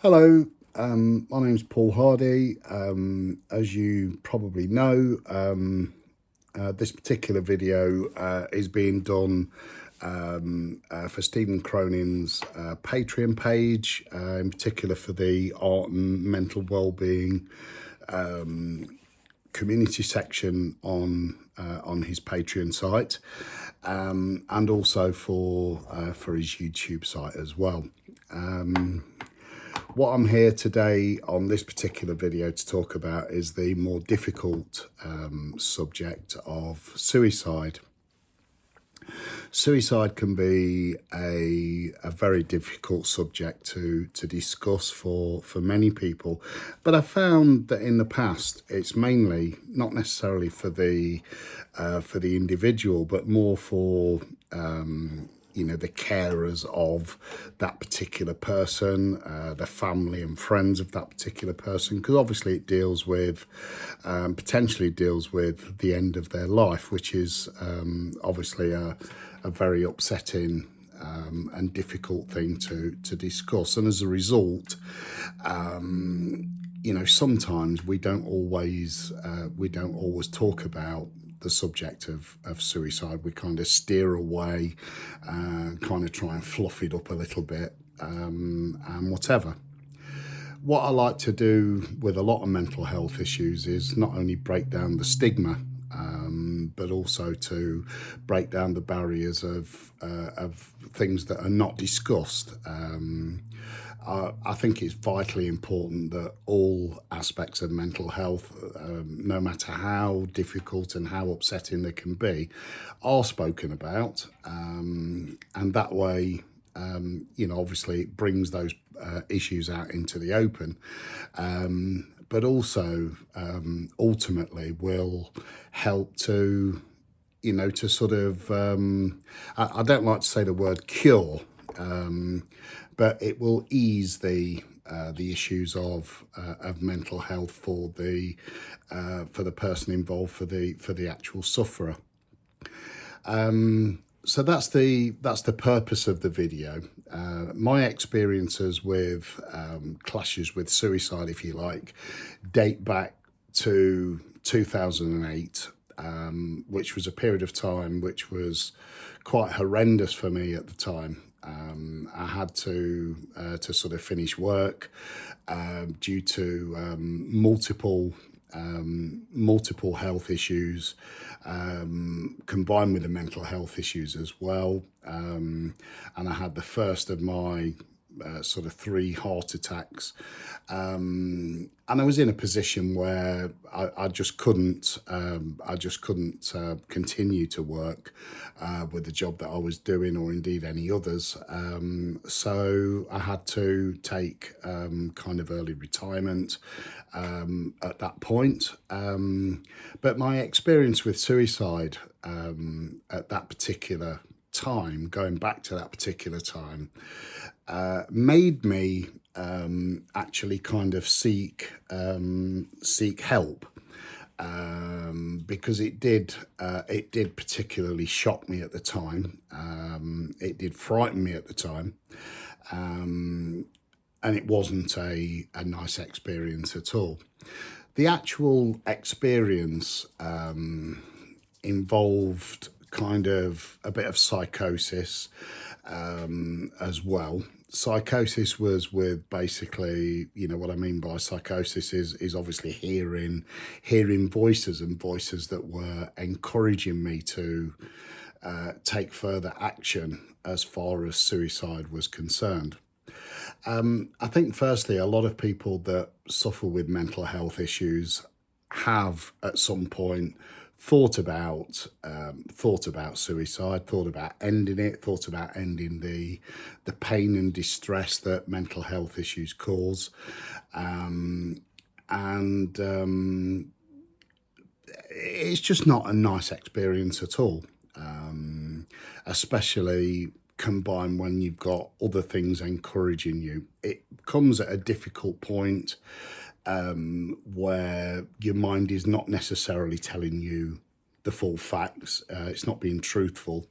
Hello, my name's Paul Hardy. As you probably know, this particular video is being done for Stephen Cronin's Patreon page, in particular for the art and mental well-being community section on his Patreon site, and also for his YouTube site as well. What I'm here today on this particular video to talk about is the more difficult subject of suicide. Suicide can be a very difficult subject to discuss for many people, but I found that in the past it's mainly not necessarily for the individual, but more for the carers of that particular person, the family and friends of that particular person, because obviously it deals with, potentially deals with the end of their life, which is obviously a very upsetting and difficult thing to discuss. And as a result, sometimes we don't always talk about the subject of suicide. We kind of steer away, kind of try and fluff it up a little bit, and whatever. What I like to do with a lot of mental health issues is not only break down the stigma, but also to break down the barriers of things that are not discussed. I think it's vitally important that all aspects of mental health, no matter how difficult and how upsetting they can be, are spoken about. And that way, obviously it brings those issues out into the open. But also ultimately will help to, to sort of, I don't like to say the word cure, but it will ease the issues of mental health for the person involved, for the actual sufferer. So that's the purpose of the video. My experiences with clashes with suicide, if you like, date back to 2008, which was a period of time which was quite horrendous for me at the time. I had to sort of finish work due to multiple health issues, combined with the mental health issues as well. And I had the first of my sort of 3 heart attacks. And I was in a position where I just couldn't continue to work with the job that I was doing, or indeed any others. So I had to take kind of early retirement at that point. But my experience with suicide at that particular time, going back to that particular time, made me actually kind of seek help, because it did particularly shock me at the time. It did frighten me at the time, and it wasn't a nice experience at all. The actual experience involved kind of a bit of psychosis as well. Psychosis was with basically, what I mean by psychosis is obviously hearing voices, and voices that were encouraging me to take further action as far as suicide was concerned. I think firstly, a lot of people that suffer with mental health issues have at some point thought about suicide, thought about ending it, thought about ending the pain and distress that mental health issues cause, and it's just not a nice experience at all, especially combined when you've got other things encouraging you. It comes at a difficult point where your mind is not necessarily telling you the full facts. It's not being truthful.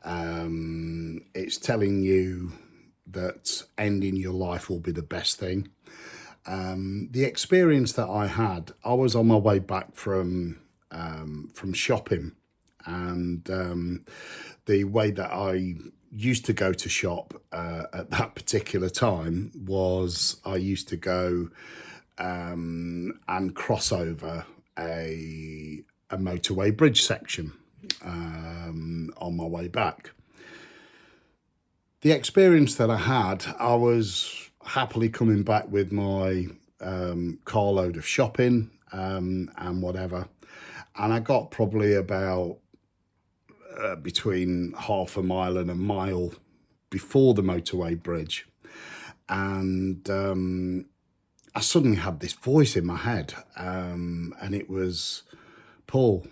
It's telling you that ending your life will be the best thing. The experience that I had, I was on my way back from shopping, and the way that I used to go to shop at that particular time was I used to go and cross over a motorway bridge section on my way back. The experience that I had, I was happily coming back with my carload of shopping and whatever, and I got probably about between half a mile and a mile before the motorway bridge, and I suddenly had this voice in my head, and it was Paul.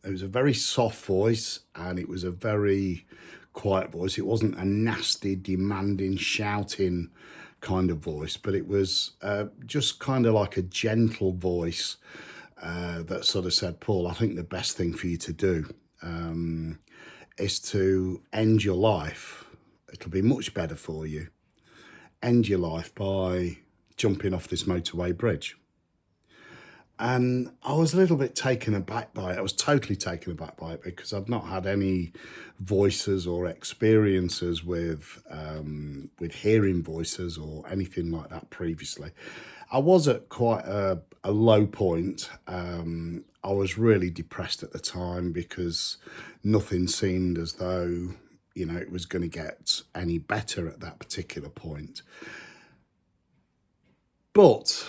It was a very soft voice, and it was a very quiet voice. It wasn't a nasty, demanding, shouting kind of voice, but it was just kind of like a gentle voice that sort of said, Paul, I think the best thing for you to do is to end your life. It'll be much better for you. End your life by jumping off this motorway bridge. And I was a little bit taken aback by it. I was totally taken aback by it because I'd not had any voices or experiences with hearing voices or anything like that previously. I was at quite a low point. I was really depressed at the time because nothing seemed as though, you know, it was going to get any better at that particular point. But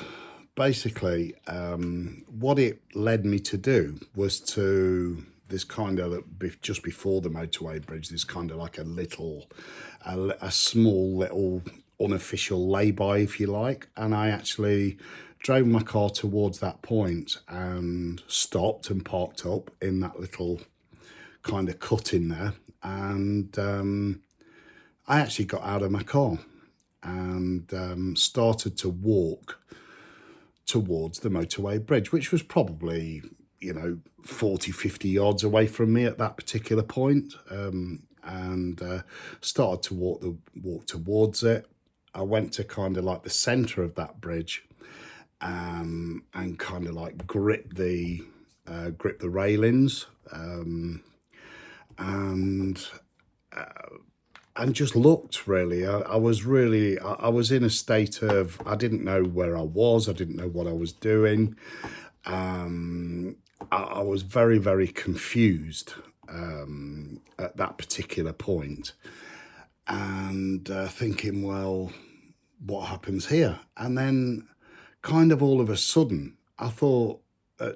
basically, what it led me to do was to this kind of, just before the motorway bridge, this kind of like a small little unofficial lay-by, if you like. And I actually drove my car towards that point and stopped and parked up in that little kind of cut in there. And I actually got out of my car and started to walk towards the motorway bridge, which was probably, 40, 50 yards away from me at that particular point, and started to walk towards it. I went to kind of like the center of that bridge, and kind of like grip the railings, and just looked really. I was in a state of, I didn't know where I was. I didn't know what I was doing. I was very, very confused at that particular point, and thinking, well, what happens here? And then kind of all of a sudden, I thought,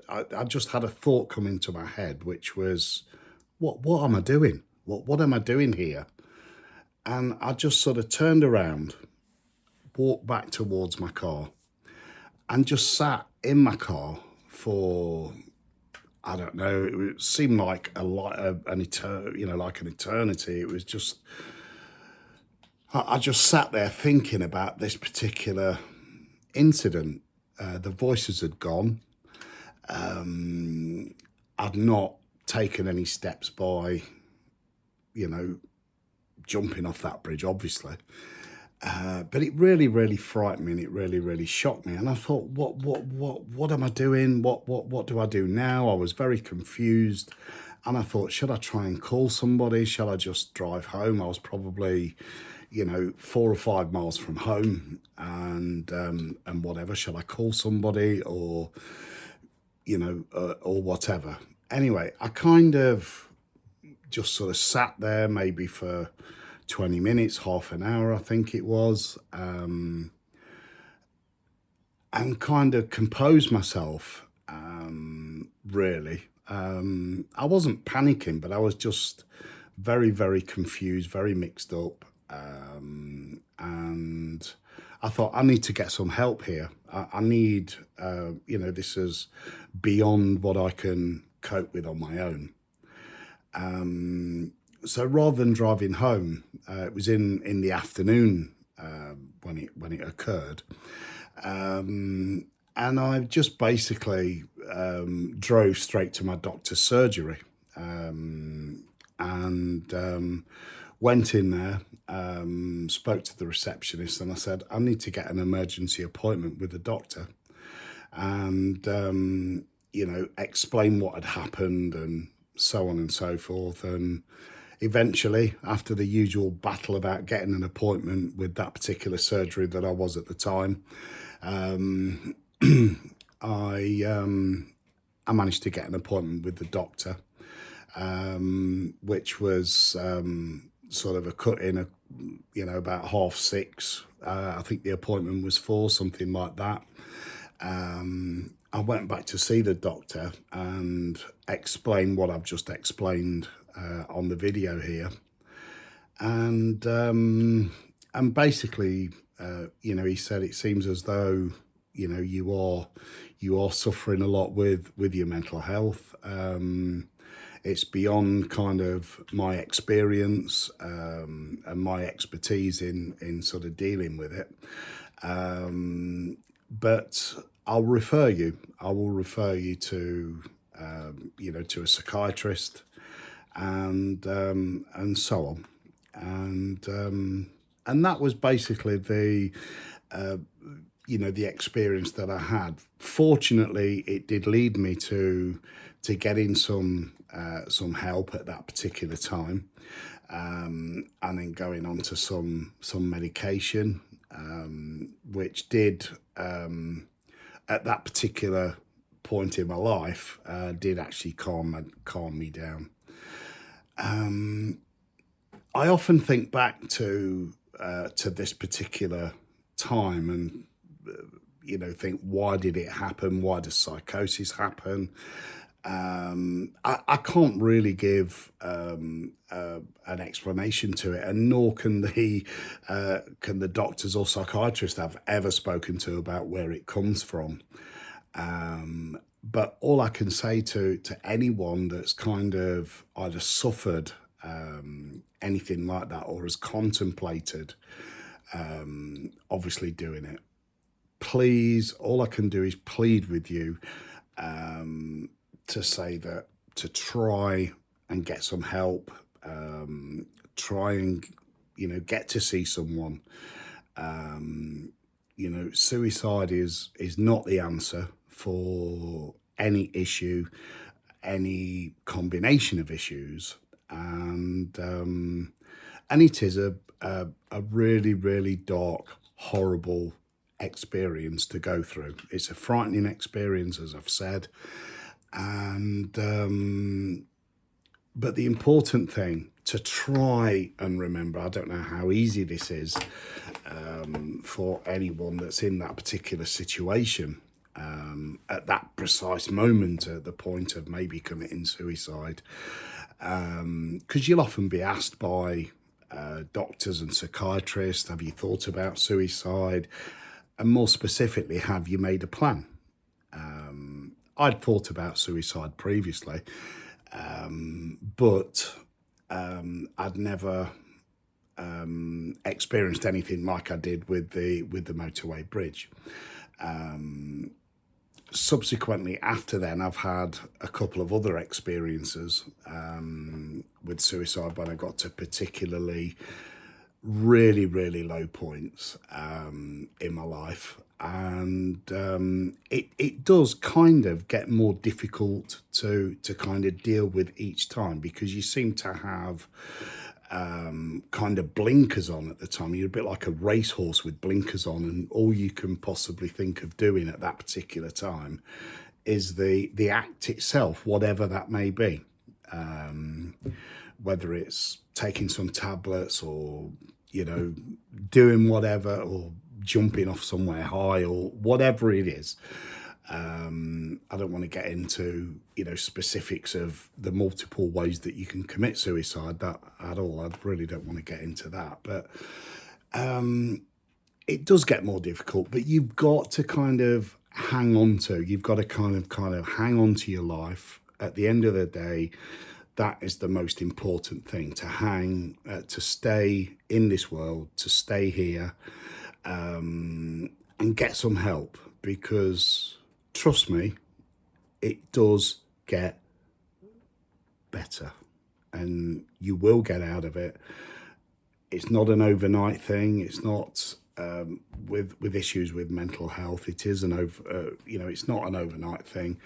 I just had a thought come into my head, which was, what am I doing? What am I doing here? And I just sort of turned around, walked back towards my car, and just sat in my car for, I don't know, it seemed like an eternity. It was just, I just sat there thinking about this particular incident. The voices had gone. I'd not taken any steps by, jumping off that bridge, obviously. But it really, really frightened me, and it really, really shocked me. And I thought, what am I doing? What do I do now? I was very confused, and I thought, should I try and call somebody? Shall I just drive home? I was probably, 4 or 5 miles from home, and whatever. Shall I call somebody or whatever? Anyway, I kind of just sort of sat there maybe for 20 minutes, half an hour, I think it was, and kind of composed myself, really. I wasn't panicking, but I was just very, very confused, very mixed up, and I thought, I need to get some help here. I need, this is beyond what I can cope with on my own. So rather than driving home, it was in the afternoon when it occurred, and I just basically drove straight to my doctor's surgery, and went in there spoke to the receptionist, and I said, I need to get an emergency appointment with the doctor, and explain what had happened and so on and so forth. And eventually, after the usual battle about getting an appointment with that particular surgery that I was at the time, I managed to get an appointment with the doctor, which was sort of a cut in, about 6:30. I think the appointment was 4, something like that. I went back to see the doctor and explained what I've just explained on the video here, and basically, he said it seems as though you are suffering a lot with your mental health. It's beyond kind of my experience and my expertise in sort of dealing with it. But I will refer you to to a psychiatrist and so on, and that was basically the experience that I had. Fortunately, it did lead me to getting some help at that particular time, and then going on to some medication, which did at that particular point in my life did actually calm me down. I often think back to this particular time and think, why did it happen? Why does psychosis happen? I can't really give an explanation to it, and nor can the doctors or psychiatrists I've ever spoken to about where it comes from. But all I can say to anyone that's kind of either suffered anything like that or has contemplated obviously doing it, please, all I can do is plead with you to say that to try and get some help, try and get to see someone. Suicide is not the answer for any issue, any combination of issues, and it is a really, really dark, horrible experience to go through. It's a frightening experience, as I've said, and but the important thing to try and remember, I don't know how easy this is for anyone that's in that particular situation at that precise moment, at the point of maybe committing suicide, because you'll often be asked by doctors and psychiatrists, have you thought about suicide? And more specifically, have you made a plan? I'd thought about suicide previously, but I'd never experienced anything like I did with the motorway bridge. Subsequently, after then, I've had a couple of other experiences with suicide when I got to particularly really, really low points in my life. And it does kind of get more difficult to kind of deal with each time, because you seem to have kind of blinkers on at the time. You're a bit like a racehorse with blinkers on, and all you can possibly think of doing at that particular time is the act itself, whatever that may be. Whether it's taking some tablets or, doing whatever, or jumping off somewhere high, or whatever it is. I don't want to get into, specifics of the multiple ways that you can commit suicide at all. I really don't want to get into that. But it does get more difficult, but you've got to kind of hang on to, you've got to kind of hang on to your life. At the end of the day, that is the most important thing, to stay in this world, to stay here, and get some help, because trust me, it does get better, and you will get out of it. it's not an overnight thing. It's not with issues with mental health. It is it's not an overnight thing,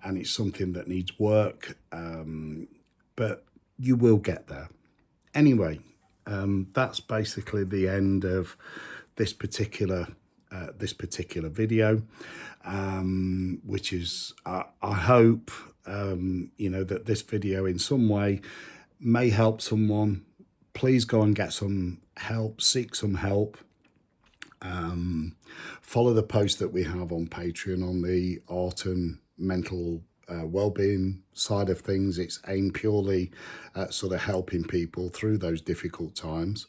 and it's something that needs work. But you will get there. Anyway, that's basically the end of this particular video, which is I hope that this video in some way may help someone. Please go and get some help, seek some help. Follow the post that we have on Patreon on the art and mental well-being side of things. It's aimed purely at sort of helping people through those difficult times.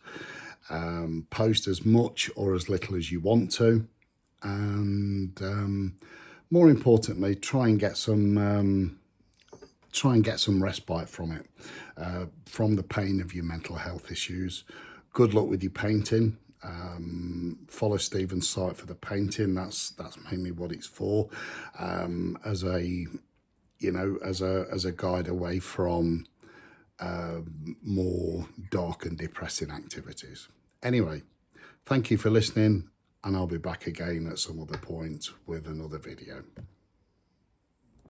Post as much or as little as you want to, and more importantly, try and get some respite from it, from the pain of your mental health issues. Good luck with your painting. Follow Stephen's site for the painting. That's mainly what it's for, as a guide away from more dark and depressing activities. Anyway, thank you for listening, and I'll be back again at some other point with another video.